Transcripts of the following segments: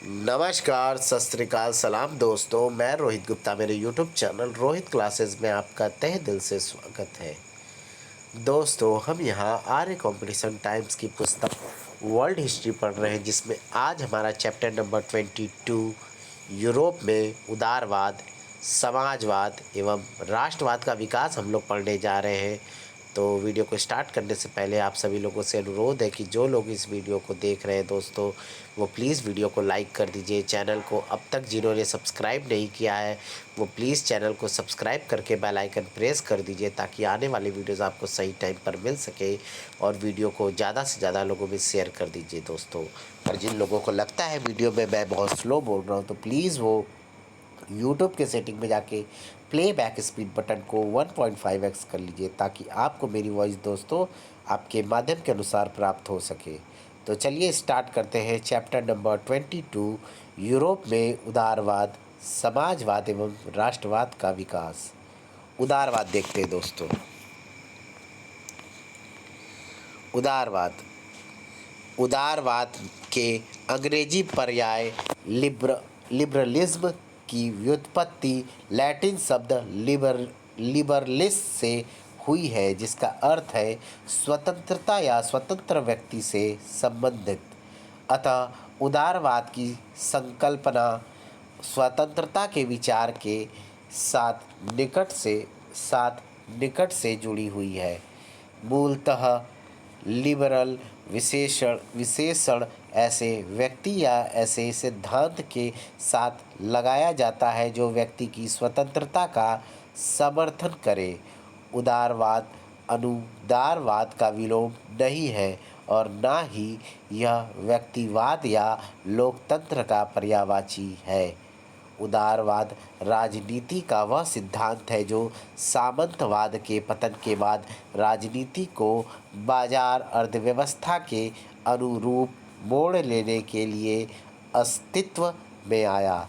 नमस्कार, सत श्री अकाल, सलाम दोस्तों। मैं रोहित गुप्ता, मेरे यूट्यूब चैनल रोहित क्लासेस में आपका तहे दिल से स्वागत है। दोस्तों, हम यहाँ आर्य कंपटीशन टाइम्स की पुस्तक वर्ल्ड हिस्ट्री पढ़ रहे हैं, जिसमें आज हमारा चैप्टर नंबर 22 यूरोप में उदारवाद, समाजवाद एवं राष्ट्रवाद का विकास हम लोग पढ़ने जा रहे हैं। तो वीडियो को स्टार्ट करने से पहले आप सभी लोगों से अनुरोध है कि जो लोग इस वीडियो को देख रहे हैं दोस्तों, वो प्लीज़ वीडियो को लाइक कर दीजिए। चैनल को अब तक जिन्होंने सब्सक्राइब नहीं किया है, वो प्लीज़ चैनल को सब्सक्राइब करके बेल आइकन प्रेस कर दीजिए, ताकि आने वाली वीडियोस आपको सही टाइम पर मिल सके। और वीडियो को ज़्यादा से ज़्यादा लोगों में शेयर कर दीजिए दोस्तों। और जिन लोगों को लगता है वीडियो में मैं बहुत स्लो बोल रहा हूँ, तो प्लीज़ वो यूट्यूब के सेटिंग में जाके प्लेबैक स्पीड बटन को 1.5x कर लीजिए, ताकि आपको मेरी वॉइस दोस्तों आपके माध्यम के अनुसार प्राप्त हो सके। तो चलिए स्टार्ट करते हैं चैप्टर नंबर 22 यूरोप में उदारवाद, समाजवाद एवं राष्ट्रवाद का विकास। उदारवाद देखते हैं दोस्तों। उदारवाद उदारवाद के अंग्रेजी पर्याय लिबरलिज्म की व्युत्पत्ति लैटिन शब्द लिबरलिस से हुई है, जिसका अर्थ है स्वतंत्रता या स्वतंत्र व्यक्ति से संबंधित। अतः उदारवाद की संकल्पना स्वतंत्रता के विचार के साथ निकट से जुड़ी हुई है। मूलतः लिबरल विशेषण ऐसे व्यक्ति या ऐसे सिद्धांत के साथ लगाया जाता है जो व्यक्ति की स्वतंत्रता का समर्थन करे। उदारवाद अनुदारवाद का विलोम नहीं है, और ना ही यह व्यक्तिवाद या लोकतंत्र का पर्यायवाची है। उदारवाद राजनीति का वह सिद्धांत है जो सामंतवाद के पतन के बाद राजनीति को बाजार अर्थव्यवस्था के अनुरूप मोड़ लेने के लिए अस्तित्व में आया।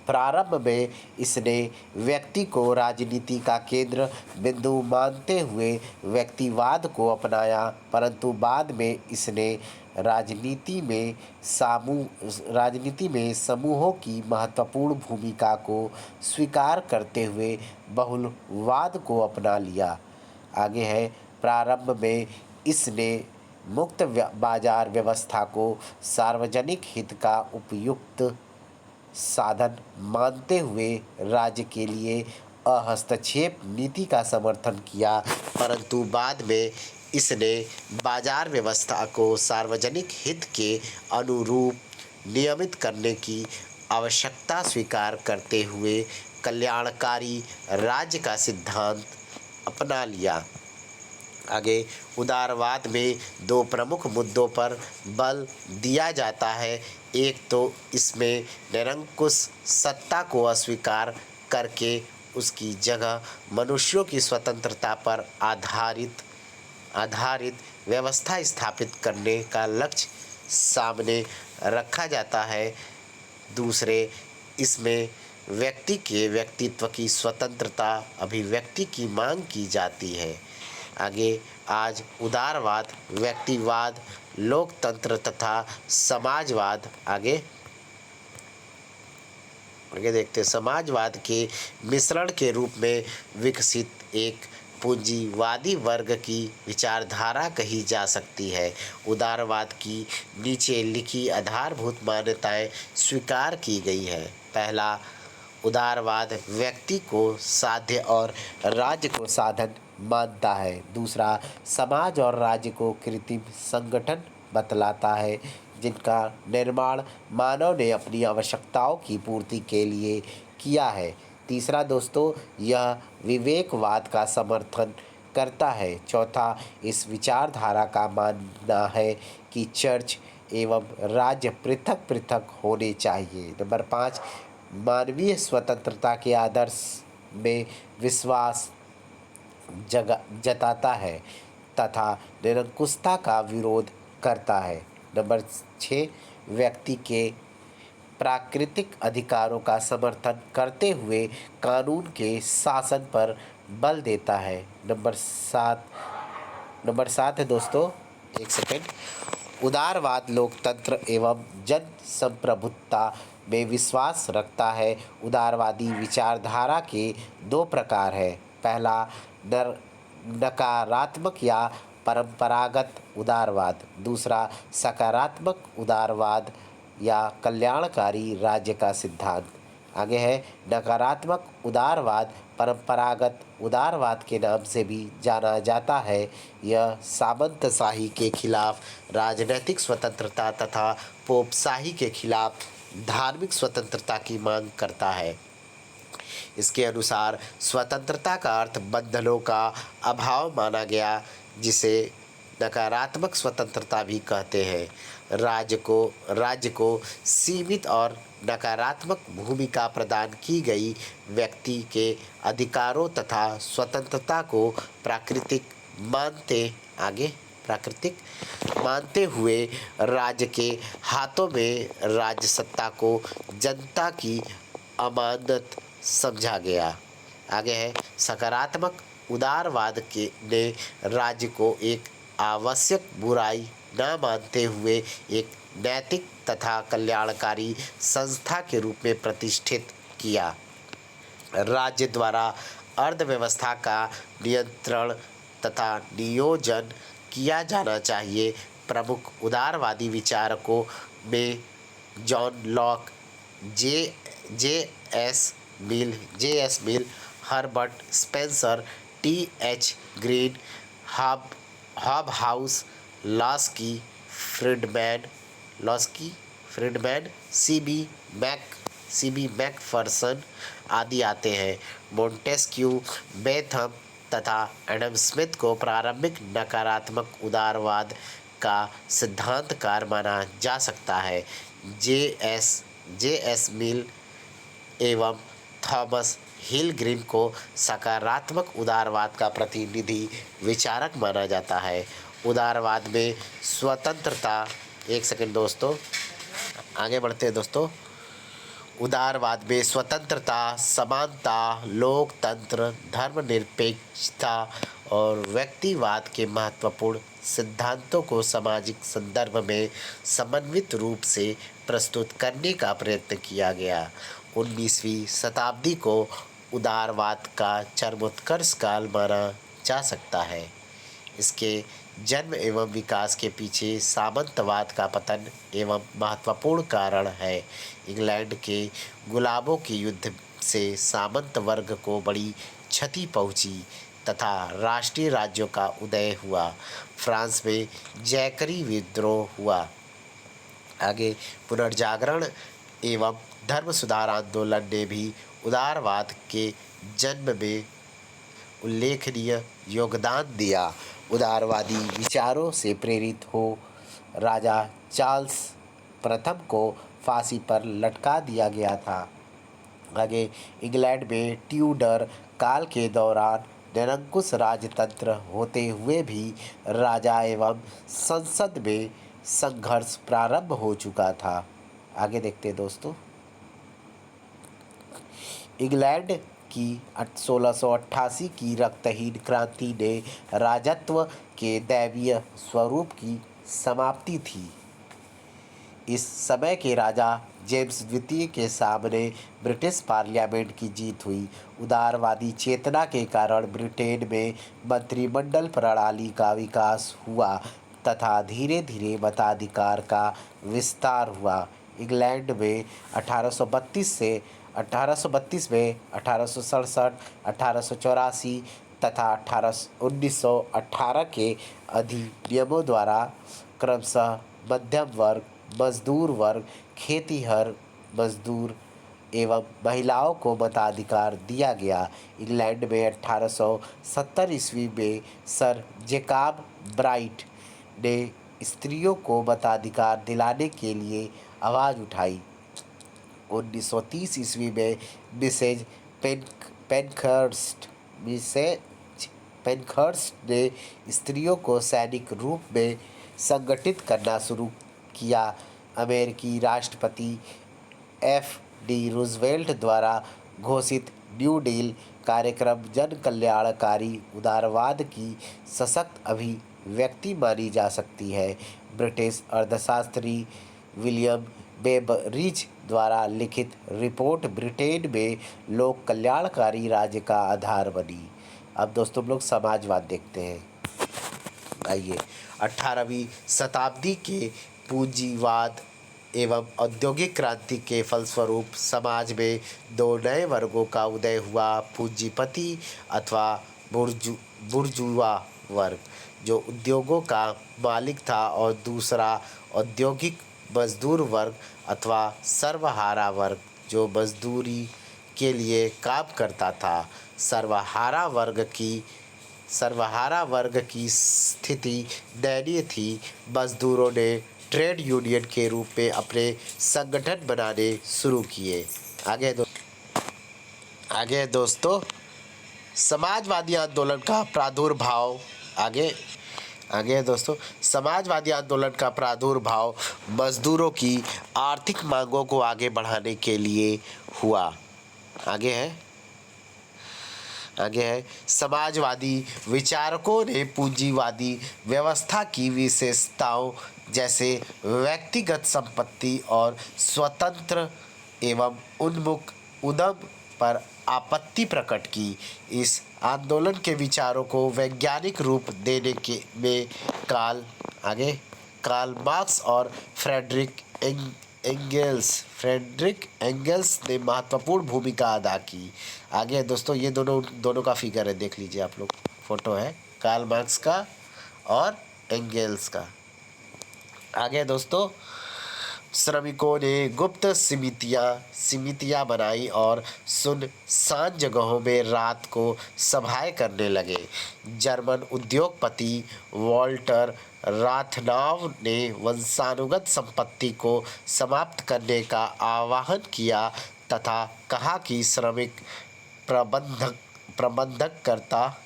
प्रारंभ में इसने व्यक्ति को राजनीति का केंद्र बिंदु मानते हुए व्यक्तिवाद को अपनाया, परंतु बाद में इसने राजनीति में समूहों की महत्वपूर्ण भूमिका को स्वीकार करते हुए बहुलवाद को अपना लिया। आगे है, प्रारंभ में इसने मुक्त बाजार व्यवस्था को सार्वजनिक हित का उपयुक्त साधन मानते हुए राज्य के लिए हस्तक्षेप नीति का समर्थन किया, परंतु बाद में इसने बाजार व्यवस्था को सार्वजनिक हित के अनुरूप नियमित करने की आवश्यकता स्वीकार करते हुए कल्याणकारी राज्य का सिद्धांत अपना लिया। आगे, उदारवाद में दो प्रमुख मुद्दों पर बल दिया जाता है। एक तो इसमें निरंकुश सत्ता को अस्वीकार करके उसकी जगह मनुष्यों की स्वतंत्रता पर आधारित व्यवस्था स्थापित करने का लक्ष्य सामने रखा जाता है। दूसरे, इसमें व्यक्ति के व्यक्तित्व की स्वतंत्रता अभिव्यक्ति की मांग की जाती है। आगे, आज उदारवाद, व्यक्तिवाद, लोकतंत्र तथा समाजवाद आगे देखते हैं। समाजवाद के मिश्रण के रूप में विकसित एक पूंजीवादी वर्ग की विचारधारा कही जा सकती है। उदारवाद की नीचे लिखी आधारभूत मान्यताएं स्वीकार की गई है। पहला, उदारवाद व्यक्ति को साध्य और राज्य को साधन मानता है। दूसरा, समाज और राज्य को कृत्रिम संगठन बतलाता है, जिनका निर्माण मानव ने अपनी आवश्यकताओं की पूर्ति के लिए किया है। तीसरा दोस्तों, यह विवेकवाद का समर्थन करता है। चौथा, इस विचारधारा का मानना है कि चर्च एवं राज्य पृथक पृथक होने चाहिए। नंबर 5, मानवीय स्वतंत्रता के आदर्श में विश्वास जताता है तथा निरंकुशता का विरोध करता है। नंबर 6, व्यक्ति के प्राकृतिक अधिकारों का समर्थन करते हुए कानून के शासन पर बल देता है। नंबर 7 है दोस्तों, एक सेकेंड। उदारवाद लोकतंत्र एवं जन संप्रभुता में विश्वास रखता है। उदारवादी विचारधारा के दो प्रकार हैं। पहला नकारात्मक या परंपरागत उदारवाद, दूसरा सकारात्मक उदारवाद या कल्याणकारी राज्य का सिद्धांत। आगे है नकारात्मक उदारवाद, परंपरागत उदारवाद के नाम से भी जाना जाता है। यह सामंतशाही के खिलाफ राजनीतिक स्वतंत्रता तथा पोपशाही के खिलाफ धार्मिक स्वतंत्रता की मांग करता है। इसके अनुसार स्वतंत्रता का अर्थ बंधनों का अभाव माना गया, जिसे नकारात्मक स्वतंत्रता भी कहते हैं। राज्य को सीमित और नकारात्मक भूमिका प्रदान की गई, व्यक्ति के अधिकारों तथा स्वतंत्रता को प्राकृतिक मानते हुए राज्य के हाथों में राज्य सत्ता को जनता की अमानत समझा गया। आगे है सकारात्मक उदारवाद के ने राज्य को एक आवश्यक बुराई न मानते हुए एक नैतिक तथा कल्याणकारी संस्था के रूप में प्रतिष्ठित किया। राज्य द्वारा अर्थव्यवस्था का नियंत्रण तथा नियोजन किया जाना चाहिए। प्रमुख उदारवादी विचारकों में John Locke, J S Mill, Herbert Spencer, T H. Green, Hobhouse, Laski Friedman, C B. Macpherson आदि आते हैं। मोंटेस्क्यू, बेथम तथा एडम स्मिथ को प्रारंभिक नकारात्मक उदारवाद का सिद्धांतकार माना जा सकता है। जे.एस. मिल एवं थॉमस हिल ग्रीन को सकारात्मक उदारवाद का प्रतिनिधि विचारक माना जाता है। उदारवाद में स्वतंत्रता, एक सेकंड दोस्तों, आगे बढ़ते हैं दोस्तों। उदारवाद में स्वतंत्रता, समानता, लोकतंत्र, धर्मनिरपेक्षता और व्यक्तिवाद के महत्वपूर्ण सिद्धांतों को सामाजिक संदर्भ में समन्वित रूप से प्रस्तुत करने का प्रयत्न किया गया। 19वीं शताब्दी को उदारवाद का चरमोत्कर्ष काल माना जा सकता है। इसके जन्म एवं विकास के पीछे सामंतवाद का पतन एवं महत्वपूर्ण कारण है। इंग्लैंड के गुलाबों के युद्ध से सामंत वर्ग को बड़ी क्षति पहुंची तथा राष्ट्रीय राज्यों का उदय हुआ। फ्रांस में जैकरी विद्रोह हुआ। आगे पुनर्जागरण एवं धर्म सुधार आंदोलन ने भी उदारवाद के जन्म में उल्लेखनीय योगदान दिया। उदारवादी विचारों से प्रेरित हो राजा चार्ल्स प्रथम को फांसी पर लटका दिया गया था। आगे इंग्लैंड में ट्यूडर काल के दौरान निरंकुश राजतंत्र होते हुए भी राजा एवं संसद में संघर्ष प्रारंभ हो चुका था। आगे देखते हैं दोस्तों। इंग्लैंड की 1688 की रक्तहीन क्रांति ने राजत्व के दैवीय स्वरूप की समाप्ति थी। इस समय के राजा जेम्स द्वितीय के सामने ब्रिटिश पार्लियामेंट की जीत हुई। उदारवादी चेतना के कारण ब्रिटेन में मंत्रिमंडल प्रणाली का विकास हुआ तथा धीरे धीरे मताधिकार का विस्तार हुआ। इंग्लैंड में 1832 में 1867, 1884 तथा 1918 के अधिनियमों द्वारा क्रमशः मध्यम वर्ग, मजदूर वर्ग, खेतिहर मजदूर एवं महिलाओं को मताधिकार दिया गया। इंग्लैंड में 1870 ईस्वी में सर जेकब ब्राइट ने स्त्रियों को मताधिकार दिलाने के लिए आवाज़ उठाई। 1930 ईस्वी में मिसेज पेनखर्स्ट ने स्त्रियों को सैनिक रूप में संगठित करना शुरू किया। अमेरिकी राष्ट्रपति F.D. रूजवेल्ट द्वारा घोषित न्यू डील कार्यक्रम जन कल्याणकारी उदारवाद की सशक्त अभिव्यक्ति मानी जा सकती है। ब्रिटिश अर्थशास्त्री विलियम बेबरिज द्वारा लिखित रिपोर्ट ब्रिटेन में लोक कल्याणकारी राज्य का आधार बनी। अब दोस्तों हम लोग समाजवाद देखते हैं। आइए, 18वीं शताब्दी के पूंजीवाद एवं औद्योगिक क्रांति के फलस्वरूप समाज में दो नए वर्गों का उदय हुआ। पूंजीपति अथवा बुर्जुआ वर्ग, जो उद्योगों का मालिक था, और दूसरा औद्योगिक मजदूर वर्ग अथवा सर्वहारा वर्ग, जो मजदूरी के लिए काम करता था। सर्वहारा वर्ग की स्थिति दयनीय थी। मजदूरों ने ट्रेड यूनियन के रूप में अपने संगठन बनाने शुरू किए। आगे दोस्तों, समाजवादी आंदोलन का प्रादुर्भाव। समाजवादी आंदोलन का प्रादुर्भाव मजदूरों की आर्थिक मांगों को आगे बढ़ाने के लिए हुआ। आगे है समाजवादी विचारकों ने पूंजीवादी व्यवस्था की विशेषताओं जैसे व्यक्तिगत संपत्ति और स्वतंत्र एवं उन्मुख उद्यम पर आपत्ति प्रकट की। इस आंदोलन के विचारों को वैज्ञानिक रूप देने में कार्ल मार्क्स और फ्रेडरिक एंगेल्स ने महत्वपूर्ण भूमिका अदा की। आगे दोस्तों, ये दोनों का फिगर है, देख लीजिए आप लोग, फोटो है कार्ल मार्क्स का और एंगेल्स का। आगे दोस्तों, श्रमिकों ने गुप्त समितियां बनाई और सुनसान जगहों में रात को सभाएं करने लगे। जर्मन उद्योगपति वॉल्टर राथनाव ने वंशानुगत संपत्ति को समाप्त करने का आह्वान किया तथा कहा कि श्रमिक प्रबंधकर्ता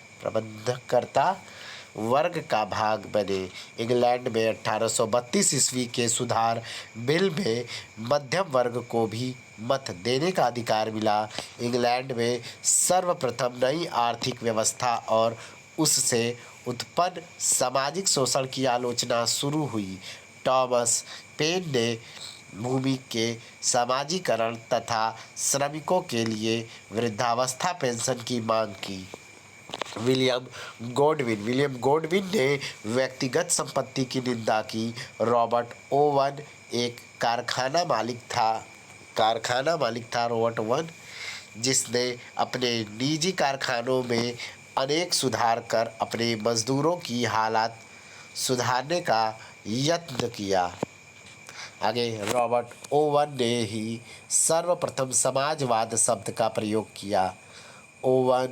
वर्ग का भाग बने। इंग्लैंड में 1832 ईस्वी के सुधार बिल में मध्यम वर्ग को भी मत देने का अधिकार मिला। इंग्लैंड में सर्वप्रथम नई आर्थिक व्यवस्था और उससे उत्पन्न सामाजिक शोषण की आलोचना शुरू हुई। टॉमस पेन ने भूमि के समाजीकरण तथा श्रमिकों के लिए वृद्धावस्था पेंशन की मांग की। विलियम गोडविन ने व्यक्तिगत संपत्ति की निंदा की। रॉबर्ट ओवन एक कारखाना मालिक था रॉबर्ट ओवन, जिसने अपने निजी कारखानों में अनेक सुधार कर अपने मजदूरों की हालत सुधारने का यत्न किया। आगे, रॉबर्ट ओवन ने ही सर्वप्रथम समाजवाद शब्द का प्रयोग किया। ओवन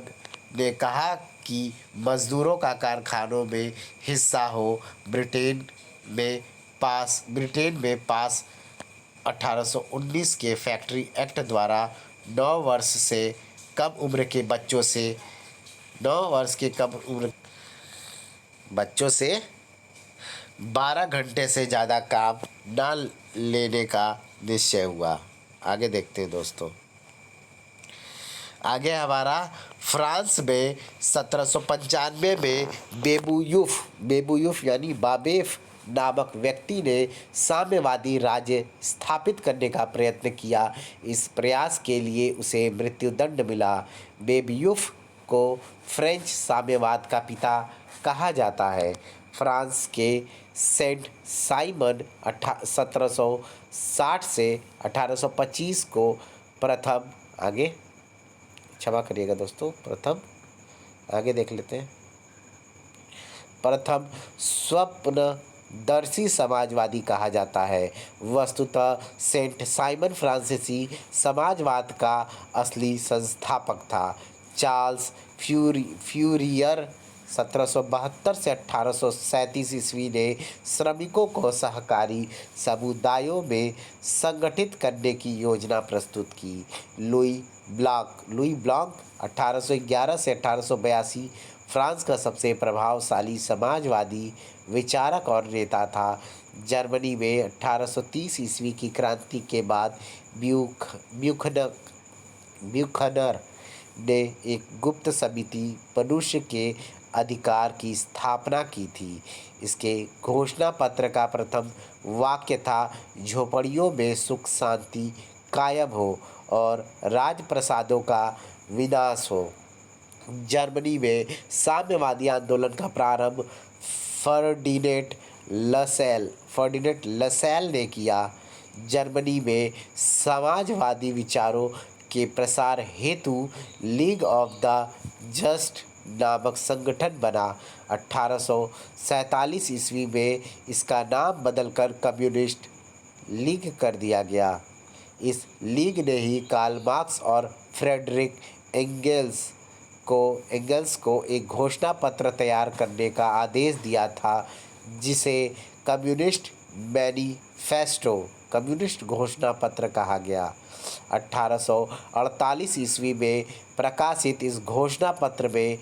ने कहा कि मजदूरों का कारखानों में हिस्सा हो। ब्रिटेन में पास 1819 के फैक्ट्री एक्ट द्वारा 9 वर्ष के कम उम्र बच्चों से 12 घंटे से ज़्यादा काम न लेने का निश्चय हुआ। आगे देखते हैं दोस्तों। आगे हमारा फ्रांस में 1795 में बेबूयूफ यानी बाबेफ नामक व्यक्ति ने साम्यवादी राज्य स्थापित करने का प्रयत्न किया। इस प्रयास के लिए उसे मृत्युदंड मिला। बेबूयूफ को फ्रेंच साम्यवाद का पिता कहा जाता है। फ्रांस के सेंट साइमन 1760 से 1825 को प्रथम क्षमा करिएगा दोस्तों, आगे देख लेते हैं। प्रथम स्वप्नदर्शी समाजवादी कहा जाता है। वस्तुतः सेंट साइमन फ्रांसीसी समाजवाद का असली संस्थापक था। चार्ल्स फ्यूरियर 1772 से 1837 ईस्वी ने श्रमिकों को सहकारी समुदायों में संगठित करने की योजना प्रस्तुत की। लुई ब्लांक 1811 से 1882 फ्रांस का सबसे प्रभावशाली समाजवादी विचारक और नेता था। जर्मनी में 1830 ईस्वी की क्रांति के बाद ब्यूखनर ने एक गुप्त समिति मनुष्य के अधिकार की स्थापना की थी। इसके घोषणा पत्र का प्रथम वाक्य था, झोपड़ियों में सुख शांति कायम हो और राजप्रसादों का विनाश हो। जर्मनी में साम्यवादी आंदोलन का प्रारंभ फर्डिनेंट लसैल ने किया। जर्मनी में समाजवादी विचारों के प्रसार हेतु लीग ऑफ द जस्ट नामक संगठन बना। 1847 ईस्वी में इसका नाम बदलकर कम्युनिस्ट लीग कर दिया गया। इस लीग ने ही कार्ल मार्क्स और फ्रेडरिक एंगल्स को एक घोषणा पत्र तैयार करने का आदेश दिया था, जिसे कम्युनिस्ट घोषणा पत्र कहा गया। 1848 ईस्वी में प्रकाशित इस घोषणा पत्र में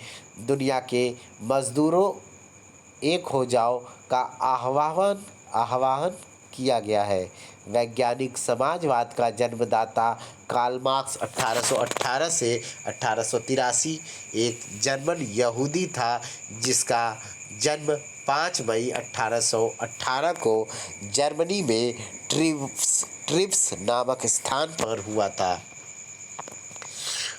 दुनिया के मजदूरों एक हो जाओ का आह्वान किया गया है। वैज्ञानिक समाजवाद का जन्मदाता कार्ल मार्क्स 1818 से 1883 एक जर्मन यहूदी था, जिसका जन्म 5 मई 1818 को जर्मनी में ट्रिप्स नामक स्थान पर हुआ था।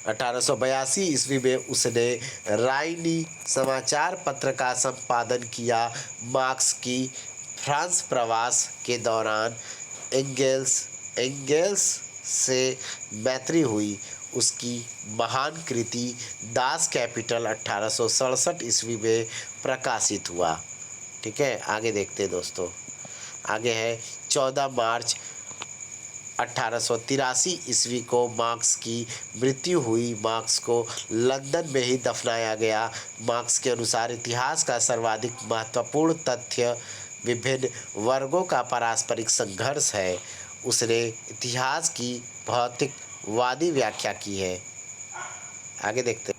1882 ईस्वी में उसने राइनी समाचार पत्र का संपादन किया। मार्क्स की फ्रांस प्रवास के दौरान एंगेल्स से मैत्री हुई। उसकी महान कृति दास कैपिटल 1867 ईस्वी में प्रकाशित हुआ। ठीक है, आगे देखते हैं दोस्तों। आगे है 14 मार्च 1883 ईस्वी को मार्क्स की मृत्यु हुई। मार्क्स को लंदन में ही दफनाया गया। मार्क्स के अनुसार इतिहास का सर्वाधिक महत्वपूर्ण तथ्य विभिन्न वर्गों का पारस्परिक संघर्ष है। उसने इतिहास की भौतिकवादी व्याख्या की है। आगे देखते हैं।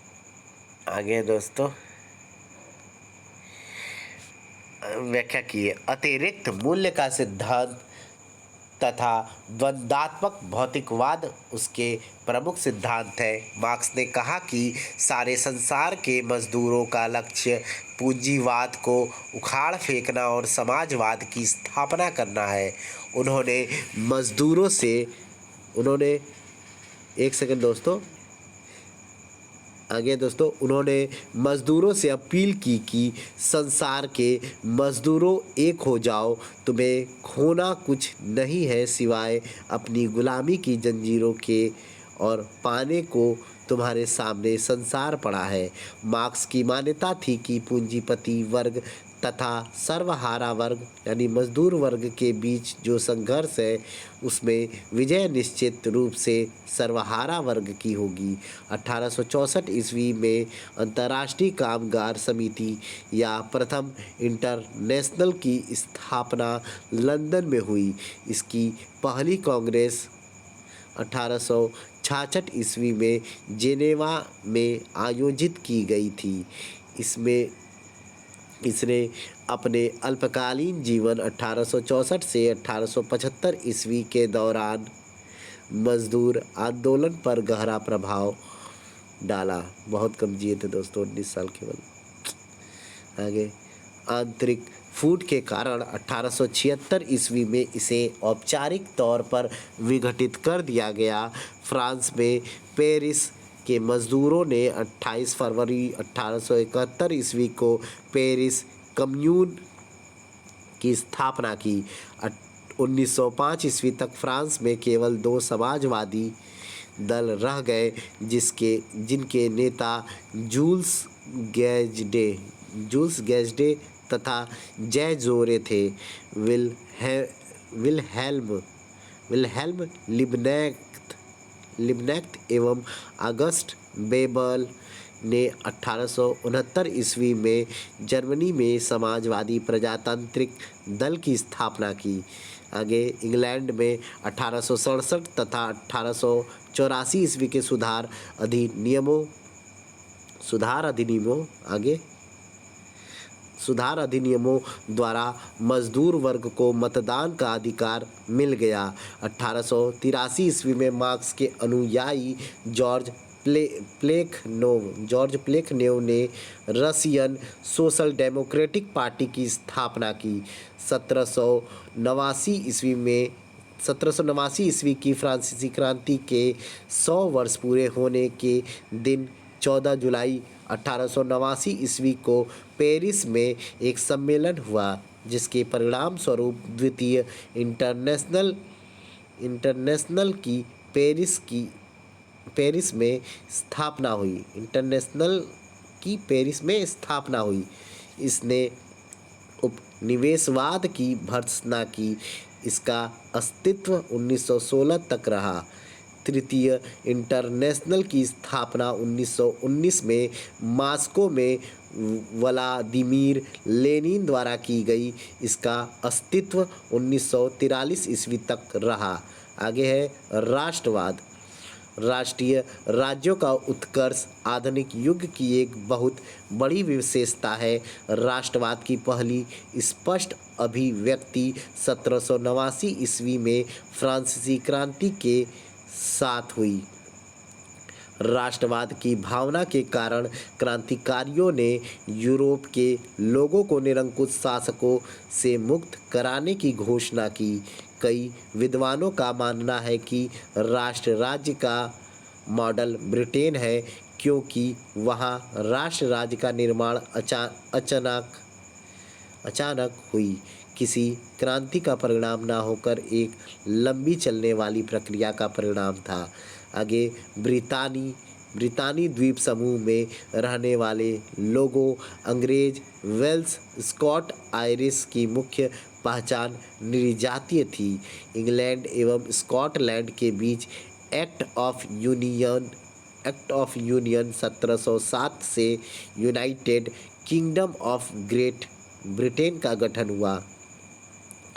आगे दोस्तों व्याख्या की है, अतिरिक्त मूल्य का सिद्धांत तथा द्वंद्वात्मक भौतिकवाद उसके प्रमुख सिद्धांत है। मार्क्स ने कहा कि सारे संसार के मजदूरों का लक्ष्य पूंजीवाद को उखाड़ फेंकना और समाजवाद की स्थापना करना है। उन्होंने मजदूरों से अपील की कि संसार के मजदूरों एक हो जाओ, तुम्हें खोना कुछ नहीं है सिवाय अपनी गुलामी की जंजीरों के, और पाने को तुम्हारे सामने संसार पड़ा है। मार्क्स की मान्यता थी कि पूंजीपति वर्ग तथा सर्वहारा वर्ग यानी मजदूर वर्ग के बीच जो संघर्ष है, उसमें विजय निश्चित रूप से सर्वहारा वर्ग की होगी। 1864 ईस्वी में अंतर्राष्ट्रीय कामगार समिति या प्रथम इंटरनेशनल की स्थापना लंदन में हुई। इसकी पहली कांग्रेस 1866 ईस्वी में जेनेवा में आयोजित की गई थी। इसने अपने अल्पकालीन जीवन 1864 से 1875 ईस्वी के दौरान मजदूर आंदोलन पर गहरा प्रभाव डाला। बहुत कम जिए थे दोस्तों, 19 साल केवल। आगे आंतरिक फूट के कारण 1876 ईस्वी में इसे औपचारिक तौर पर विघटित कर दिया गया। फ्रांस में पेरिस के मजदूरों ने 28 फरवरी 1871 ईस्वी को पेरिस कम्यून की स्थापना की। 1905 ईस्वी तक फ्रांस में केवल 2 समाजवादी दल रह गए, जिनके नेता जूल्स गैज़डे तथा जय जोरे थे। विल्हेल्म लिब्नेक्ट एवं अगस्ट बेबल ने 1869 ईस्वी में जर्मनी में समाजवादी प्रजातांत्रिक दल की स्थापना की। आगे इंग्लैंड में 1867 तथा 1884 ईस्वी के सुधार अधिनियमों द्वारा मजदूर वर्ग को मतदान का अधिकार मिल गया। 1883 ईस्वी में मार्क्स के अनुयायी जॉर्ज जॉर्ज प्लेखनोव ने रशियन सोशल डेमोक्रेटिक पार्टी की स्थापना की। 1789 ईस्वी की फ्रांसीसी क्रांति के 100 वर्ष पूरे होने के दिन 14 जुलाई 1889 ईस्वी को पेरिस में एक सम्मेलन हुआ, जिसके परिणाम स्वरूप द्वितीय इंटरनेशनल की पेरिस में स्थापना हुई। स्थापना हुई। इसने उपनिवेशवाद की भर्त्सना की। इसका अस्तित्व 1916 तक रहा। तृतीय इंटरनेशनल की स्थापना 1919 में मॉस्को में व्लादिमीर लेनिन द्वारा की गई। इसका अस्तित्व 1943 ईस्वी तक रहा। आगे है राष्ट्रवाद। राष्ट्रीय राज्यों का उत्कर्ष आधुनिक युग की एक बहुत बड़ी विशेषता है। राष्ट्रवाद की पहली स्पष्ट अभिव्यक्ति 1789 ईस्वी में फ्रांसीसी क्रांति के साथ हुई। राष्ट्रवाद की भावना के कारण क्रांतिकारियों ने यूरोप के लोगों को निरंकुश शासकों से मुक्त कराने की घोषणा की। कई विद्वानों का मानना है कि राष्ट्र राज्य का मॉडल ब्रिटेन है, क्योंकि वहाँ राष्ट्र राज्य का निर्माण अचानक हुई किसी क्रांति का परिणाम न होकर एक लंबी चलने वाली प्रक्रिया का परिणाम था। आगे ब्रितानी द्वीप समूह में रहने वाले लोगों, अंग्रेज, वेल्स, स्कॉट, आयरिश की मुख्य पहचान निर्जातीय थी। इंग्लैंड एवं स्कॉटलैंड के बीच एक्ट ऑफ यूनियन 1707 से United kingdom of great Britain का गठन हुआ।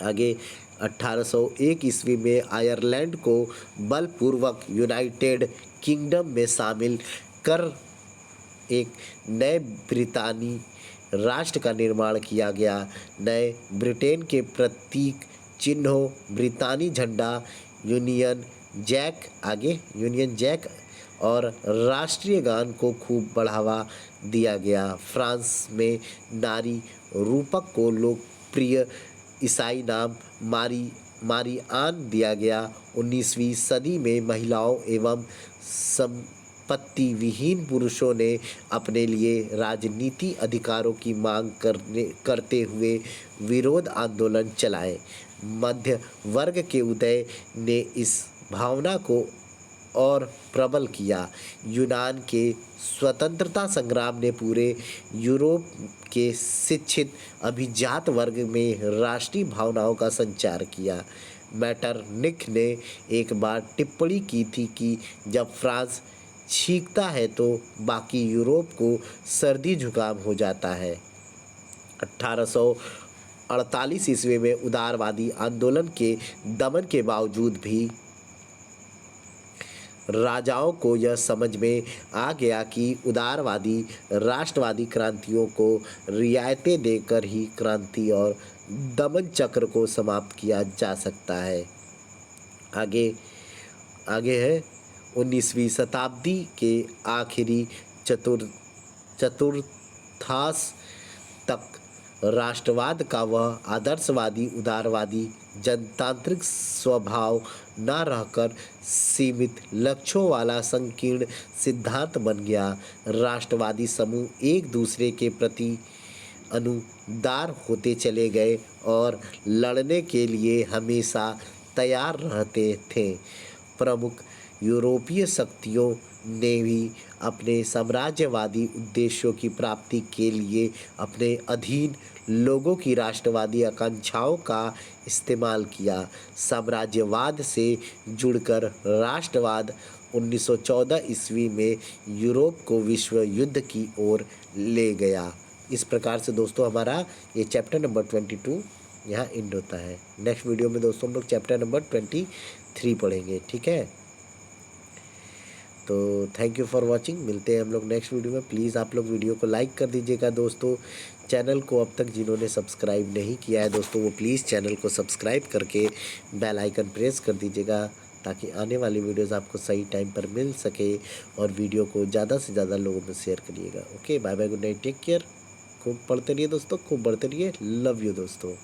आगे 1801 ईस्वी में आयरलैंड को बलपूर्वक यूनाइटेड किंगडम में शामिल कर एक नए ब्रितानी राष्ट्र का निर्माण किया गया। नए ब्रिटेन के प्रतीक चिन्हों ब्रितानी झंडा, यूनियन जैक और राष्ट्रीय गान को खूब बढ़ावा दिया गया। फ्रांस में नारी रूपक को लोकप्रिय ईसाई नाम मारियान दिया गया। 19वीं सदी में महिलाओं एवं संपत्ति विहीन पुरुषों ने अपने लिए राजनीति अधिकारों की मांग करते हुए विरोध आंदोलन चलाए। मध्य वर्ग के उदय ने इस भावना को और प्रबल किया। यूनान के स्वतंत्रता संग्राम ने पूरे यूरोप के शिक्षित अभिजात वर्ग में राष्ट्रीय भावनाओं का संचार किया। मैटरनिख ने एक बार टिप्पणी की थी कि जब फ्रांस छींकता है तो बाकी यूरोप को सर्दी जुकाम हो जाता है। 1848 ईस्वी में उदारवादी आंदोलन के दमन के बावजूद भी राजाओं को यह समझ में आ गया कि उदारवादी राष्ट्रवादी क्रांतियों को रियायतें देकर ही क्रांति और दमन चक्र को समाप्त किया जा सकता है। आगे है 19वीं शताब्दी के आखिरी चतुर्थांश तक राष्ट्रवाद का वह आदर्शवादी उदारवादी जनतांत्रिक स्वभाव न रहकर सीमित लक्ष्यों वाला संकीर्ण सिद्धांत बन गया। राष्ट्रवादी समूह एक दूसरे के प्रति अनुदार होते चले गए और लड़ने के लिए हमेशा तैयार रहते थे। प्रमुख यूरोपीय शक्तियों ने भी अपने साम्राज्यवादी उद्देश्यों की प्राप्ति के लिए अपने अधीन लोगों की राष्ट्रवादी आकांक्षाओं का इस्तेमाल किया। साम्राज्यवाद से जुड़कर राष्ट्रवाद 1914 ईस्वी में यूरोप को विश्व युद्ध की ओर ले गया। इस प्रकार से दोस्तों हमारा ये चैप्टर नंबर 22 यहाँ एंड होता है। नेक्स्ट वीडियो में दोस्तों हम लोग चैप्टर नंबर 23 पढ़ेंगे, ठीक है। तो थैंक यू फॉर वाचिंग। मिलते हैं हम लोग नेक्स्ट वीडियो में। प्लीज़ आप लोग वीडियो को लाइक कर दीजिएगा दोस्तों। चैनल को अब तक जिन्होंने सब्सक्राइब नहीं किया है दोस्तों, वो प्लीज़ चैनल को सब्सक्राइब करके बेल आइकन प्रेस कर दीजिएगा, ताकि आने वाली वीडियोस आपको सही टाइम पर मिल सके। और वीडियो को ज़्यादा से ज़्यादा लोगों में शेयर करिएगा। Okay, bye bye, good night, take care. खूब पढ़ते रहिए दोस्तों, खूब बढ़ते रहिए। लव यू दोस्तों।